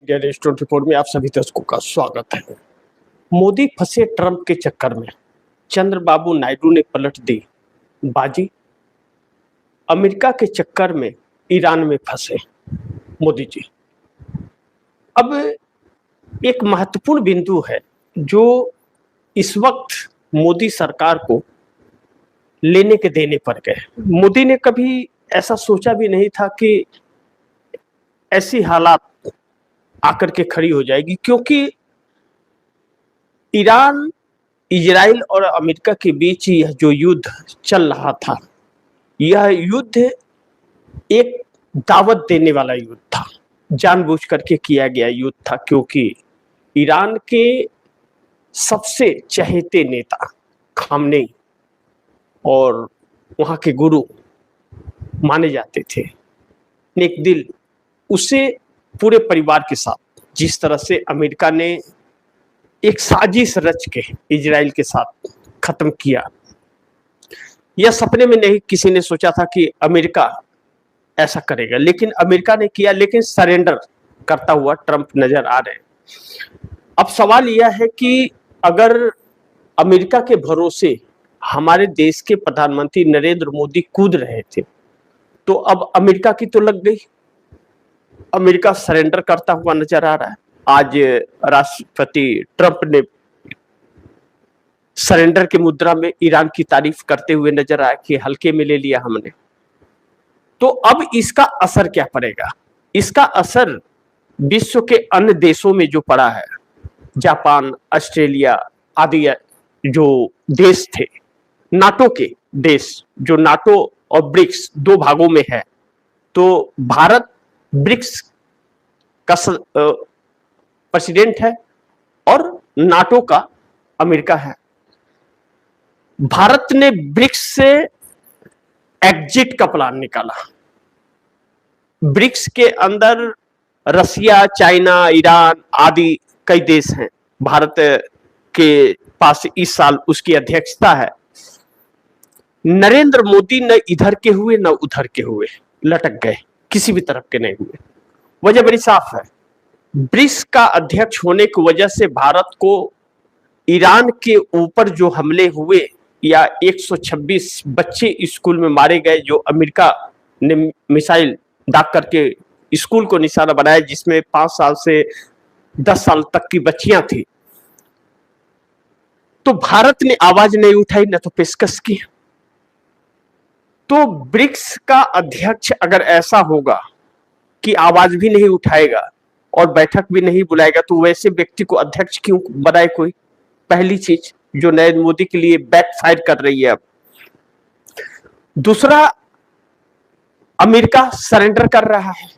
India news 24 में आप सभी दर्शकों का स्वागत है। मोदी फंसे ट्रंप के चक्कर में, चंद्रबाबू नायडू ने पलट दी बाजी। अमेरिका के चक्कर में ईरान में फंसे मोदी जी। अब एक महत्वपूर्ण बिंदु है जो इस वक्त मोदी सरकार को लेने के देने पड़ गए। मोदी ने कभी ऐसा सोचा भी नहीं था कि ऐसी हालात आकर के खड़ी हो जाएगी, क्योंकि ईरान, इजराइल और अमेरिका के बीच यह जो युद्ध चल रहा था, यह युद्ध एक दावत देने वाला युद्ध था, जानबूझ करके किया गया युद्ध था, क्योंकि ईरान के सबसे चहेते नेता खामनेई और वहां के गुरु माने जाते थे नेक दिल, उसे पूरे परिवार के साथ जिस तरह से अमेरिका ने एक साजिश रच के इजराइल के साथ खत्म किया, यह सपने में नहीं किसी ने सोचा था कि अमेरिका ऐसा करेगा, लेकिन अमेरिका ने किया। लेकिन सरेंडर करता हुआ ट्रंप नजर आ रहे हैं। अब सवाल यह है कि अगर अमेरिका के भरोसे हमारे देश के प्रधानमंत्री नरेंद्र मोदी कूद रहे थे, तो अब अमेरिका की तो लग गई, अमेरिका सरेंडर करता हुआ नजर आ रहा है। आज राष्ट्रपति ट्रंप ने सरेंडर की मुद्रा में ईरान की तारीफ करते हुए नजर आया कि हल्के में ले लिया हमने। तो अब इसका असर क्या पड़ेगा? इसका असर विश्व के अन्य देशों में जो पड़ा है, जापान, ऑस्ट्रेलिया आदि जो देश थे, नाटो के देश, जो नाटो और ब्रिक्स दो भागों में है, तो भारत ब्रिक्स का प्रेसिडेंट है और नाटो का अमेरिका है। भारत ने ब्रिक्स से एग्जिट का प्लान निकाला। ब्रिक्स के अंदर रसिया, चाइना, ईरान आदि कई देश हैं। भारत के पास इस साल उसकी अध्यक्षता है। नरेंद्र मोदी न इधर के हुए न उधर के हुए, लटक गए, किसी भी तरफ के नहीं हुए। वजह बड़ी साफ है, ब्रिक्स का अध्यक्ष होने की वजह से भारत को ईरान के ऊपर जो हमले हुए या 126 बच्चे स्कूल में मारे गए, जो अमेरिका ने मिसाइल दाग करके स्कूल को निशाना बनाया, जिसमें 5 साल से 10 साल तक की बच्चियां थी, तो भारत ने आवाज नहीं उठाई, न तो पेशकश की। तो ब्रिक्स का अध्यक्ष अगर ऐसा होगा कि आवाज भी नहीं उठाएगा और बैठक भी नहीं बुलाएगा, तो वैसे व्यक्ति को अध्यक्ष क्यों बनाए कोई? पहली चीज जो नरेंद्र मोदी के लिए बैकफायर कर रही है। अब दूसरा, अमेरिका सरेंडर कर रहा है।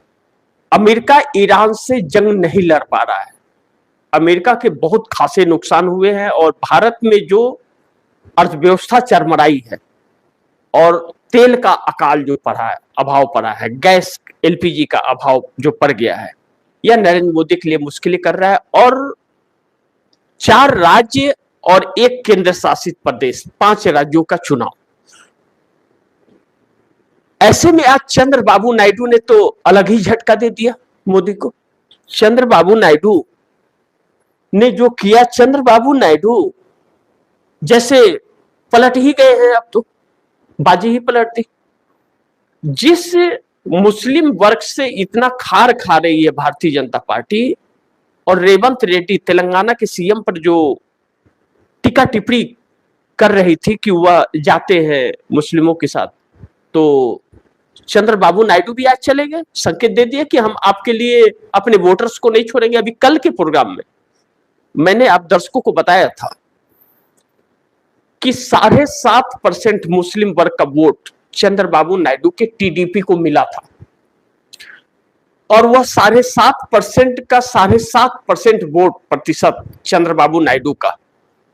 अमेरिका ईरान से जंग नहीं लड़ पा रहा है। अमेरिका के बहुत खासे नुकसान हुए हैं और भारत में जो अर्थव्यवस्था चरमराई है और तेल का अकाल जो पड़ा है, अभाव पड़ा है, गैस एलपीजी का अभाव जो पड़ गया है, यह नरेंद्र मोदी के लिए मुश्किलें कर रहा है। और 4 राज्य और 1 केंद्र शासित प्रदेश, 5 राज्यों का चुनाव। ऐसे में आज चंद्रबाबू नायडू ने तो अलग ही झटका दे दिया मोदी को। चंद्रबाबू नायडू ने जो किया, चंद्रबाबू नायडू जैसे पलट ही गए हैं, अब तो बाजी ही पलट दी। जिस मुस्लिम वर्ग से इतना खार खा रही है भारतीय जनता पार्टी, और रेवंत रेड्डी तेलंगाना के सीएम पर जो टीका टिप्पणी कर रही थी कि वह जाते हैं मुस्लिमों के साथ, तो चंद्रबाबू नायडू भी आज चले गए, संकेत दे दिया कि हम आपके लिए अपने वोटर्स को नहीं छोड़ेंगे। अभी कल के प्रोग्राम में मैंने आप दर्शकों को बताया था कि 7.5% मुस्लिम वर्ग का वोट चंद्रबाबू नायडू के टीडीपी को मिला था, और वह 7.5% का 7.5% वोट प्रतिशत चंद्रबाबू नायडू का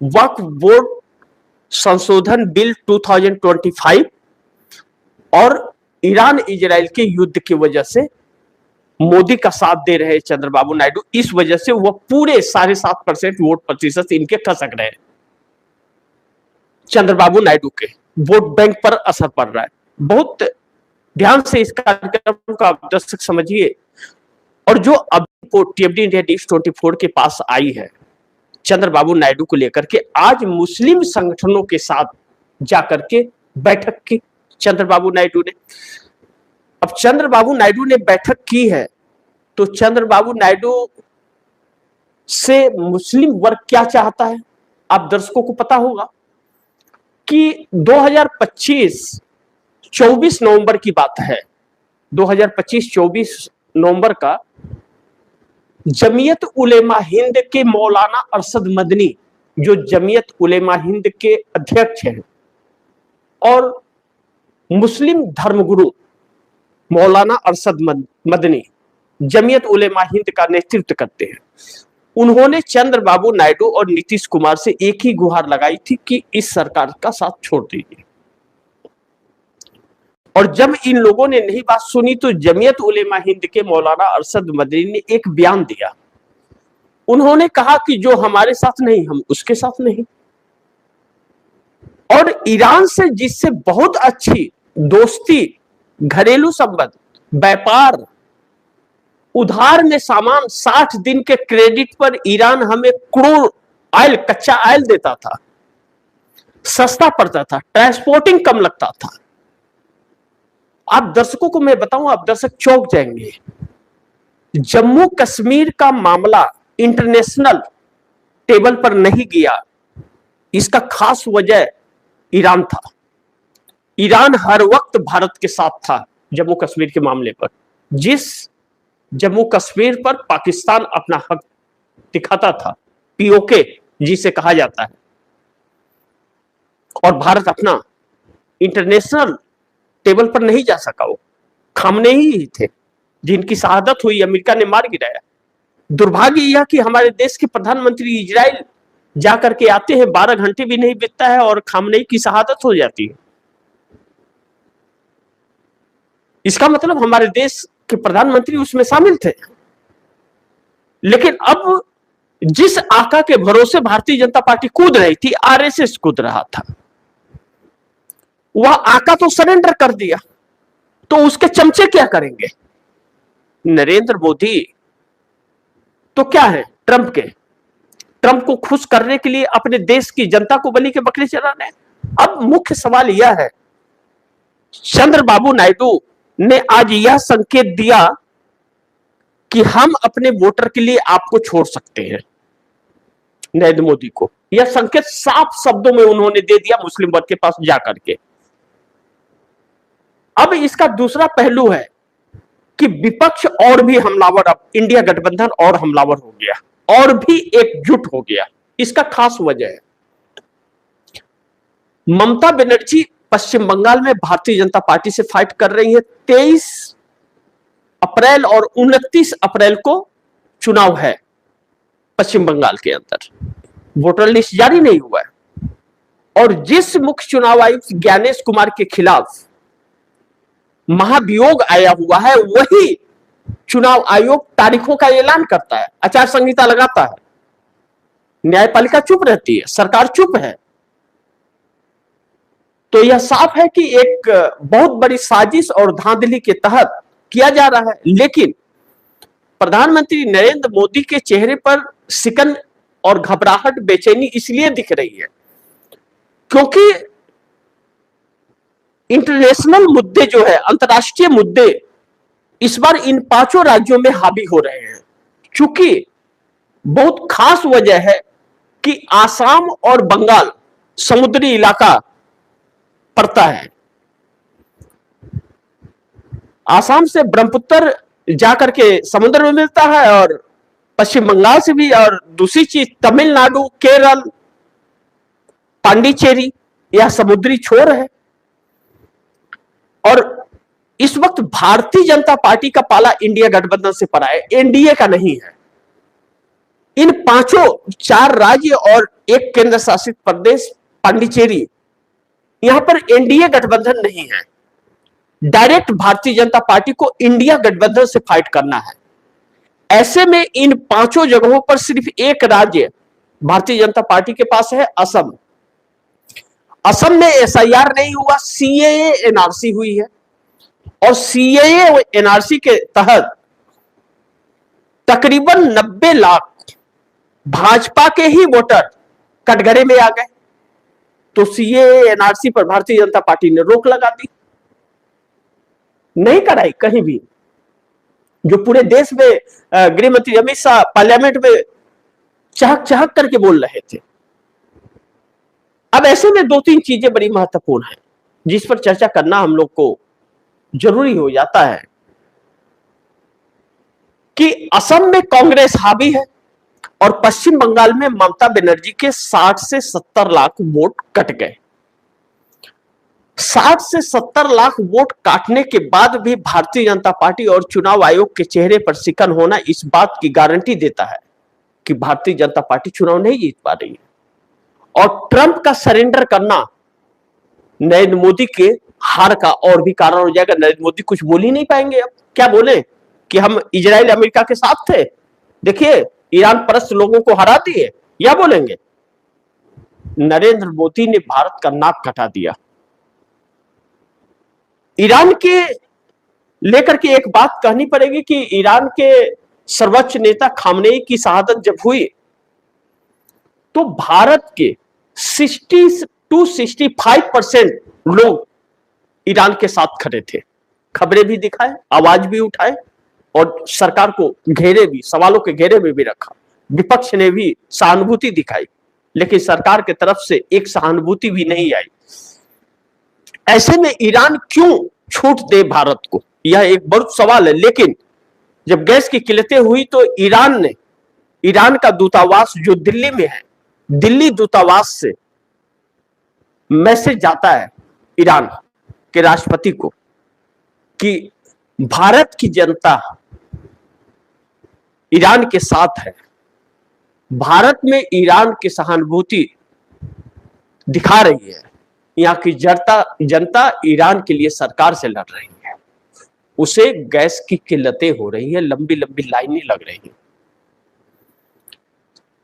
वक्फ बोर्ड संशोधन बिल 2025 और ईरान इजराइल के युद्ध की वजह से मोदी का साथ दे रहे चंद्रबाबू नायडू, इस वजह से वह पूरे 7.5% वोट प्रतिशत इनके खसक रहे। चंद्रबाबू नायडू के वोट बैंक पर असर पड़ रहा है। बहुत ध्यान से इस कार्यक्रम का आप दर्शक समझिए। और जो अब टीएमडी इंडिया न्यूज 24 के पास आई है चंद्रबाबू नायडू को लेकर के, आज मुस्लिम संगठनों के साथ जाकर के बैठक की चंद्रबाबू नायडू ने। अब चंद्रबाबू नायडू ने बैठक की है तो चंद्रबाबू नायडू से मुस्लिम वर्ग क्या चाहता है आप दर्शकों को पता होगा कि 2025 24 नवंबर की बात है, 2025-24 नवंबर का जमीयत उलेमा हिंद के मौलाना अरशद मदनी, जो जमीयत उलेमा हिंद के अध्यक्ष हैं और मुस्लिम धर्मगुरु मौलाना अरशद मदनी जमीयत उलेमा हिंद का नेतृत्व करते हैं, उन्होंने चंद्रबाबू नायडू और नीतीश कुमार से एक ही गुहार लगाई थी कि इस सरकार का साथ छोड़ दीजिए। और जब इन लोगों ने नहीं बात सुनी तो जमीयत उलेमा हिंद के मौलाना अरशद मदनी ने एक बयान दिया। उन्होंने कहा कि जो हमारे साथ नहीं हम उसके साथ नहीं। और ईरान से जिससे बहुत अच्छी दोस्ती, घरेलू संबंध, व्यापार, उधार में सामान, 60 दिन के क्रेडिट पर ईरान हमें क्रूड ऑयल, कच्चा ऑयल देता था, सस्ता पड़ता था, ट्रांसपोर्टिंग कम लगता था। आप दर्शकों को मैं बताऊं, आप दर्शक चौंक जाएंगे। जम्मू कश्मीर का मामला इंटरनेशनल टेबल पर नहीं गया, इसका खास वजह ईरान था। ईरान हर वक्त भारत के साथ था जम्मू कश्मीर के मामले पर। जिस जम्मू कश्मीर पर पाकिस्तान अपना हक दिखाता था, पीओके जिसे कहा जाता है, और भारत अपना इंटरनेशनल टेबल पर नहीं जा सका। वो खामनेई ही थे जिनकी शहादत हुई, अमेरिका ने मार गिराया। दुर्भाग्य यह कि हमारे देश के प्रधानमंत्री इजराइल जाकर के आते हैं, 12 घंटे भी नहीं बीतता है और खामनेई की शहादत हो जाती है। इसका मतलब हमारे देश के प्रधानमंत्री उसमें शामिल थे। लेकिन अब जिस आका के भरोसे भारतीय जनता पार्टी कूद रही थी, आरएसएस कूद रहा था, वह आका तो सरेंडर कर दिया, तो उसके चमचे क्या करेंगे? नरेंद्र मोदी तो क्या है ट्रंप के, ट्रंप को खुश करने के लिए अपने देश की जनता को बलि के बकरे चढ़ाने। अब मुख्य सवाल यह है, चंद्रबाबू नायडू ने आज यह संकेत दिया कि हम अपने वोटर के लिए आपको छोड़ सकते हैं। नरेंद्र मोदी को यह संकेत साफ शब्दों में उन्होंने दे दिया मुस्लिम वर्ग के पास जाकर के। अब इसका दूसरा पहलू है कि विपक्ष और भी हमलावर, अब इंडिया गठबंधन और हमलावर हो गया, और भी एकजुट हो गया। इसका खास वजह है, ममता बनर्जी पश्चिम बंगाल में भारतीय जनता पार्टी से फाइट कर रही है। 23 अप्रैल और 29 अप्रैल को चुनाव है पश्चिम बंगाल के अंदर, वोटर लिस्ट जारी नहीं हुआ है। और जिस मुख्य चुनाव आयुक्त ज्ञानेश कुमार के खिलाफ महाभियोग आया हुआ है, वही चुनाव आयोग तारीखों का ऐलान करता है, आचार संहिता लगाता है, न्यायपालिका चुप रहती है, सरकार चुप है। तो यह साफ है कि एक बहुत बड़ी साजिश और धांधली के तहत किया जा रहा है। लेकिन प्रधानमंत्री नरेंद्र मोदी के चेहरे पर सिकन और घबराहट, बेचैनी इसलिए दिख रही है क्योंकि इंटरनेशनल मुद्दे जो है, अंतर्राष्ट्रीय मुद्दे, इस बार इन 5 राज्यों में हावी हो रहे हैं। चूंकि बहुत खास वजह है कि आसाम और बंगाल समुद्री इलाका पड़ता है। आसाम से ब्रह्मपुत्र जाकर के समुद्र में मिलता है और पश्चिम बंगाल से भी, और दूसरी चीज तमिलनाडु, केरल, पांडिचेरी, यह समुद्री छोर है। और इस वक्त भारतीय जनता पार्टी का पाला इंडिया गठबंधन से पड़ा है, एनडीए का नहीं है। इन 4 राज्य और एक केंद्र शासित प्रदेश पांडिचेरी, यहां पर एनडीए गठबंधन नहीं है। डायरेक्ट भारतीय जनता पार्टी को इंडिया गठबंधन से फाइट करना है। ऐसे में इन 5 जगहों पर सिर्फ एक राज्य भारतीय जनता पार्टी के पास है, असम। असम में एसआईआर नहीं हुआ, सीएए एनआरसी हुई है। और सीएए एनआरसी के तहत तकरीबन 90 लाख भाजपा के ही वोटर कटघरे में आ गए। तो सीए एनआरसी पर भारतीय जनता पार्टी ने रोक लगा दी, नहीं कराई कहीं भी। जो पूरे देश में गृह मंत्री अमित शाह पार्लियामेंट में चहक चहक करके बोल रहे थे। अब ऐसे में दो तीन चीजें बड़ी महत्वपूर्ण हैं जिस पर चर्चा करना हम लोग को जरूरी हो जाता है कि असम में कांग्रेस हावी है और पश्चिम बंगाल में ममता बनर्जी के 60 से 70 लाख वोट कट गए। 60 से 70 लाख वोट काटने के बाद भी भारतीय जनता पार्टी और चुनाव आयोग के चेहरे पर सिकन होना इस बात की गारंटी देता है कि भारतीय जनता पार्टी चुनाव नहीं जीत पा रही है। और ट्रंप का सरेंडर करना नरेंद्र मोदी के हार का और भी कारण हो जाएगा। नरेंद्र मोदी कुछ बोल ही नहीं पाएंगे। अब क्या बोले कि हम इजराइल अमेरिका के साथ थे, देखिए ईरान परस्त लोगों को हरा दिए, या बोलेंगे? नरेंद्र मोदी ने भारत का नाक कटा दिया। ईरान के लेकर के एक बात कहनी पड़ेगी कि ईरान के सर्वोच्च नेता खामनेई की शहादत जब हुई तो भारत के 60 to 65% लोग ईरान के साथ खड़े थे। खबरें भी दिखाए, आवाज भी उठाए और सरकार को घेरे भी, सवालों के घेरे में भी रखा। विपक्ष ने भी सहानुभूति दिखाई, लेकिन सरकार की तरफ से एक सहानुभूति भी नहीं आई। ऐसे में ईरान क्यों छूट दे भारत को, यह एक बड़ा सवाल है। लेकिन जब गैस की किल्लतें हुई तो ईरान का दूतावास जो दिल्ली में है, दिल्ली दूतावास से मैसेज जाता है ईरान के राष्ट्रपति को कि भारत की जनता ईरान के साथ है। भारत में ईरान की सहानुभूति दिखा रही है। यहाँ की जनता ईरान के लिए सरकार से लड़ रही है। उसे गैस की किल्लतें हो रही है, लंबी लंबी लाइनें लग रही हैं।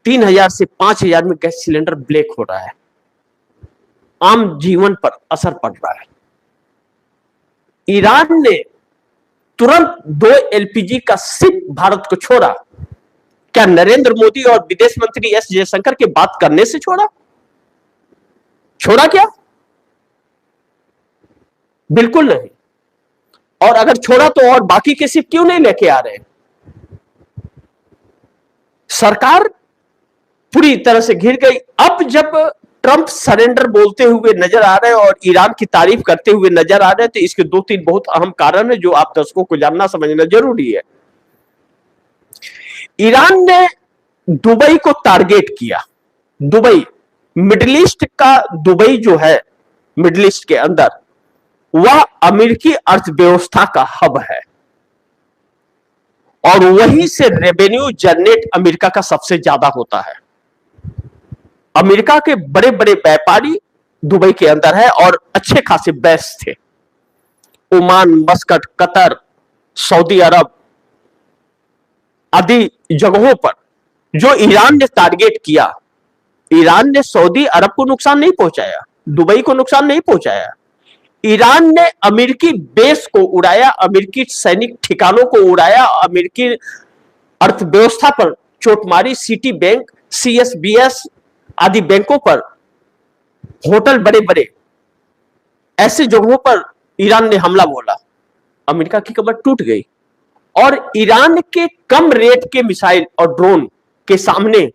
3000 से 5000 में गैस सिलेंडर ब्लैक हो रहा है। आम जीवन पर असर पड़ रहा है। ईरान ने तुरंत 2 एलपीजी का शिप भारत को छोड़ा। क्या नरेंद्र मोदी और विदेश मंत्री एस जयशंकर के बात करने से छोड़ा क्या? बिल्कुल नहीं। और अगर छोड़ा तो और बाकी के शिप क्यों नहीं लेके आ रहे? सरकार पूरी तरह से घिर गई। अब जब ट्रंप सरेंडर बोलते हुए नजर आ रहे हैं और ईरान की तारीफ करते हुए नजर आ रहे हैं तो इसके 2-3 बहुत अहम कारण है जो आप दर्शकों को जानना समझना जरूरी है। ईरान ने दुबई को टारगेट किया। दुबई, मिडिल ईस्ट का दुबई जो है, मिडिल ईस्ट के अंदर, वह अमेरिकी अर्थव्यवस्था का हब है और वहीं से रेवेन्यू जनरेट अमेरिका का सबसे ज्यादा होता है। अमेरिका के बड़े बड़े व्यापारी दुबई के अंदर है और अच्छे खासे बेस थे। ओमान, मस्कट, कतर, सऊदी अरब आदि जगहों पर जो ईरान ने टारगेट किया, ईरान ने सऊदी अरब को नुकसान नहीं पहुंचाया, दुबई को नुकसान नहीं पहुंचाया। ईरान ने अमेरिकी बेस को उड़ाया, अमेरिकी सैनिक ठिकानों को उड़ाया, अमेरिकी अर्थव्यवस्था पर चोट मारी। सिटी बैंक, सीएसबीएस आदि बैंकों पर, होटल बड़े बड़े, ऐसे जगहों पर ईरान ने हमला बोला। अमेरिका की कमर टूट गई और ईरान के कम रेट के मिसाइल और ड्रोन के सामने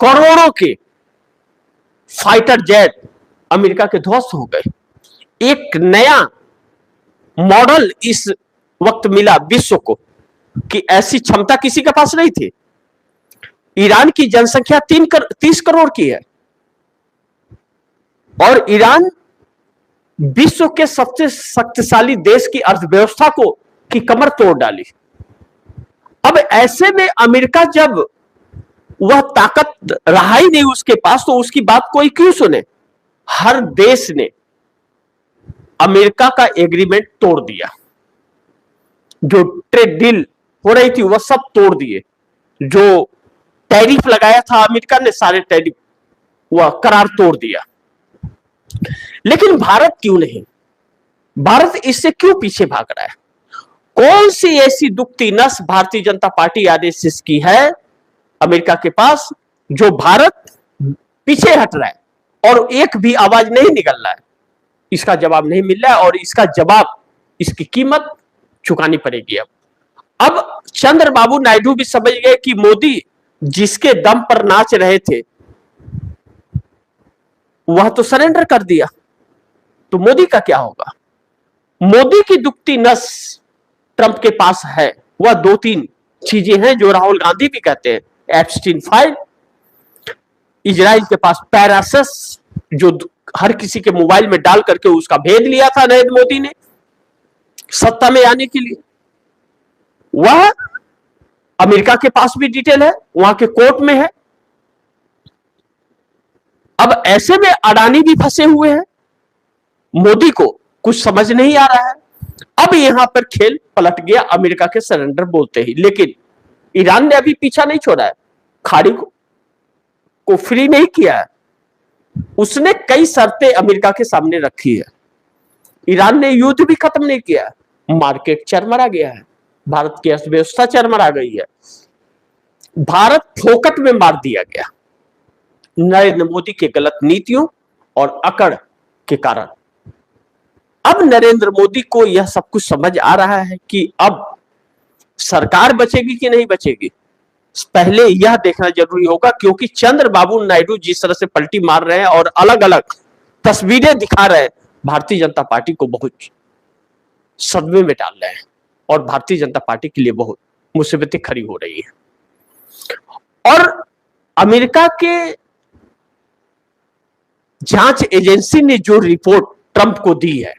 करोड़ों के फाइटर जेट अमेरिका के ध्वस्त हो गए। एक नया मॉडल इस वक्त मिला विश्व को कि ऐसी क्षमता किसी के पास नहीं थी। ईरान की जनसंख्या 30 करोड़ की है और ईरान विश्व के सबसे शक्तिशाली देश की अर्थव्यवस्था की कमर तोड़ डाली। अब ऐसे में अमेरिका जब वह ताकत रहा ही नहीं उसके पास तो उसकी बात कोई क्यों सुने? हर देश ने अमेरिका का एग्रीमेंट तोड़ दिया। जो ट्रेड डील हो रही थी वह सब तोड़ दिए। जो टैरिफ लगाया था अमेरिका ने, सारे टैरिफ वह करार तोड़ दिया। लेकिन भारत क्यों नहीं? भारत इससे क्यों पीछे भाग रहा है? कौन सी ऐसी दुखती नस भारतीय जनता पार्टी आरएसएस की है अमेरिका के पास, जो भारत पीछे हट रहा है और एक भी आवाज नहीं निकल रहा है? इसका जवाब नहीं मिल रहा है और इसका जवाब, इसकी कीमत चुकानी पड़ेगी। अब चंद्रबाबू नायडू भी समझ गए कि मोदी जिसके दम पर नाच रहे थे वह तो सरेंडर कर दिया, तो मोदी का क्या होगा? मोदी की दुखती नस ट्रंप के पास है, वह दो तीन चीजें हैं जो राहुल गांधी भी कहते हैं। एप्स्टीन फाइल, इजराइल के पास पैरासस, जो हर किसी के मोबाइल में डाल करके उसका भेद लिया था नरेंद्र मोदी ने सत्ता में आने के लिए, वह अमेरिका के पास भी डिटेल है, वहां के कोर्ट में है। अब ऐसे में अडानी भी फंसे हुए हैं, मोदी को कुछ समझ नहीं आ रहा है। अब यहां पर खेल पलट गया अमेरिका के सरेंडर बोलते ही, लेकिन ईरान ने अभी पीछा नहीं छोड़ा है, खाड़ी को फ्री नहीं किया है। उसने कई शर्तें अमेरिका के सामने रखी है। ईरान ने युद्ध भी खत्म नहीं किया, मार्केट चरमरा गया है, भारत की अर्थव्यवस्था चरमरा गई है, भारत फोकट में मार दिया गया नरेंद्र मोदी के गलत नीतियों और अकड़ के कारण। अब नरेंद्र मोदी को यह सब कुछ समझ आ रहा है कि अब सरकार बचेगी कि नहीं बचेगी, पहले यह देखना जरूरी होगा, क्योंकि चंद्रबाबू नायडू जिस तरह से पलटी मार रहे हैं और अलग अलग तस्वीरें दिखा रहे हैं, भारतीय जनता पार्टी को बहुत सदमे में डाल रहे हैं और भारतीय जनता पार्टी के लिए बहुत मुसीबतें खड़ी हो रही है। और अमेरिका के जांच एजेंसी ने जो रिपोर्ट ट्रंप को दी है,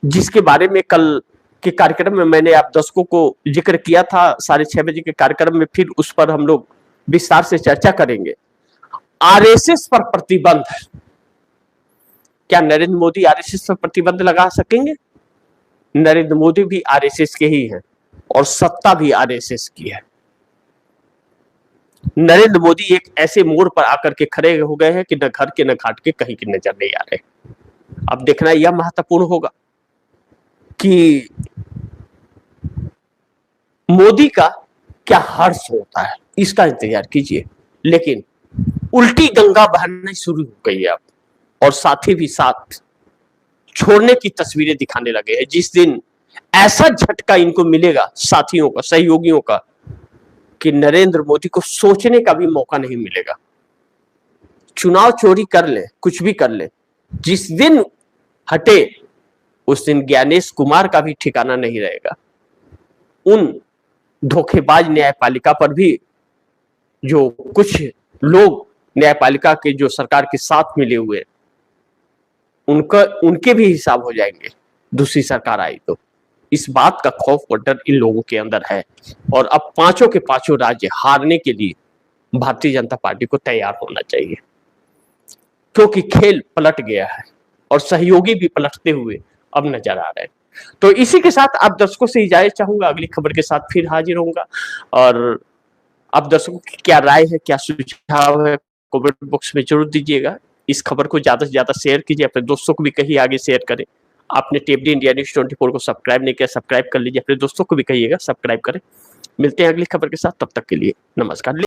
जिसके बारे में कल के कार्यक्रम में मैंने आप दर्शकों को जिक्र किया था 6:30 बजे के कार्यक्रम में, फिर उस पर हम लोग विस्तार से चर्चा करेंगे। आरएसएस पर प्रतिबंध, क्या नरेंद्र मोदी आरएसएस पर प्रतिबंध लगा सकेंगे? नरेंद्र मोदी भी आरएसएस के ही हैं और सत्ता भी आरएसएस की है। नरेंद्र मोदी एक ऐसे मोड़ पर आकर के खड़े हो गए हैं कि न घर के न घाट के कहीं की नजर नहीं आ रहे। अब देखना यह महत्वपूर्ण होगा कि मोदी का क्या हर्ष होता है, इसका इंतजार कीजिए। लेकिन उल्टी गंगा बहना शुरू हो गई है अब, और साथी भी साथ छोड़ने की तस्वीरें दिखाने लगे हैं। जिस दिन ऐसा झटका इनको मिलेगा साथियों का, सहयोगियों का, कि नरेंद्र मोदी को सोचने का भी मौका नहीं मिलेगा। चुनाव चोरी कर ले, कुछ भी कर ले, जिस दिन हटे उस दिन ज्ञानेश कुमार का भी ठिकाना नहीं रहेगा। उन धोखेबाज न्यायपालिका पर भी, जो कुछ लोग न्यायपालिका के जो सरकार के साथ मिले हुए, उनके भी हिसाब हो जाएंगे दूसरी सरकार आई तो। इस बात का खौफ और डर इन लोगों के अंदर है, और अब पांचों के पांचों राज्य हारने के लिए भारतीय जनता पार्टी को तैयार होना चाहिए, क्योंकि खेल पलट गया है और सहयोगी भी पलटते हुए अब नजर आ रहे हैं। तो इसी के साथ आप दर्शकों से इजाजत चाहूंगा, अगली खबर के साथ फिर हाजिर होऊंगा। और आप दर्शकों की क्या राय है, क्या सुझाव है, कमेंट बॉक्स में जरूर दीजिएगा। इस खबर को ज्यादा से ज्यादा शेयर कीजिए, अपने दोस्तों को भी कहिए आगे शेयर करें। आपने टेपडी इंडिया न्यूज 24 को सब्सक्राइब नहीं किया, सब्सक्राइब कर लीजिए, अपने दोस्तों को भी कहिएगा सब्सक्राइब करें। मिलते हैं अगली खबर के साथ, तब तक के लिए नमस्कार।